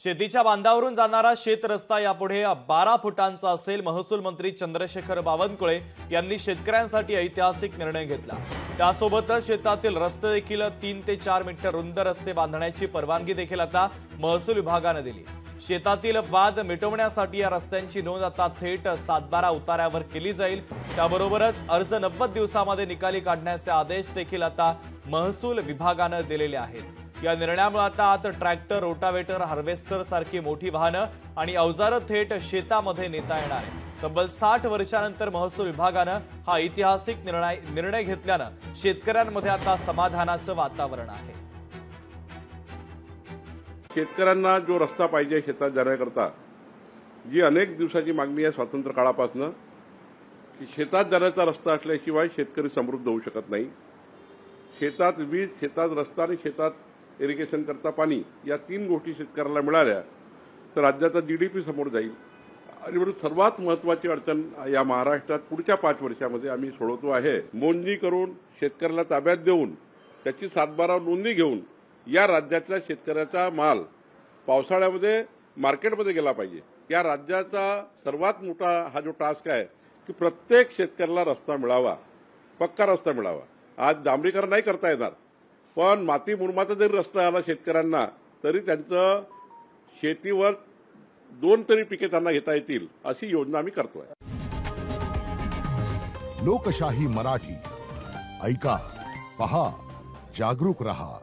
शेतीच्या बांधावरून जाणारा शेत रस्ता यापुढे 12 फुटांचा असेल। महसूल मंत्री चंद्रशेखर बावनकुळे यांनी शेतकऱ्यांसाठी ऐतिहासिक निर्णय घेतला। त्यासोबतच शेतातील रस्ते देखील 3 ते 4 मीटर रुंद रस्ते बांधण्याची परवानगी देखील आता महसूल विभागाने दिली। शेतातील वाद मिटवण्यासाठी या रस्त्यांची नोंद आता थेट 7/12 उतार्यावर केली जाईल। त्याबरोबरच अर्ज 90 दिवसांमध्ये निकाली काढण्याचे आदेश देखील आता महसूल विभागाने दिलेले आहेत। या निर्णयामुळे आता ट्रॅक्टर, रोटावेटर, हार्वेस्टर सारखी मोठी वाहनं आणि अवजारं थेट शेतामध्ये नेता येणार आहे। तब्बल 60 वर्षांनंतर महसूल विभागाने हा ऐतिहासिक निर्णय घेतल्याने शेतकऱ्यांमध्ये आता समाधानाचं वातावरण आहे। शेतकऱ्यांना जो रस्ता पाहिजे शेतात जाण्याकरता, जी अनेक दिवसाची मागणी आहे स्वातंत्र्य काळापासून, की शेतात जाण्याचा रस्ता असल्याशिवाय शेतकरी समृद्ध होऊ शकत नाही। शेतात वीज, शेतात रस्ता आणि शेतात इरिगेशन करता पाणी, या 3 गोष्टी शेतकऱ्याला मिळाल्या तर राज्याचा जीडीपी समोर जाईल। आणि म्हणून सर्वात महत्त्वाची अडचण या महाराष्ट्रात पुढच्या 5 वर्षामध्ये आम्ही सोडवतो आहे। मोजणी करून शेतकऱ्याला ताब्यात देऊन त्याची 7/12 नोंदणी घेऊन या राज्यातल्या शेतकऱ्याचा माल पावसाळ्यामध्ये मार्केटमध्ये गेला पाहिजे। या राज्याचा सर्वात मोठा हा जो टास्क आहे की प्रत्येक शेतकऱ्याला रस्ता मिळावा, पक्का रस्ता मिळावा। आज डांबरीकरण नाही करता येणार, पण माती मुरमाचा जरी रस्ता आला शेतकऱ्यांना तरी त्यांचं शेतीवर 2 तरी पिके त्यांना घेता येतील, अशी योजना आम्ही करतोय। लोकशाही मराठी ऐका, पहा, जागरूक रहा।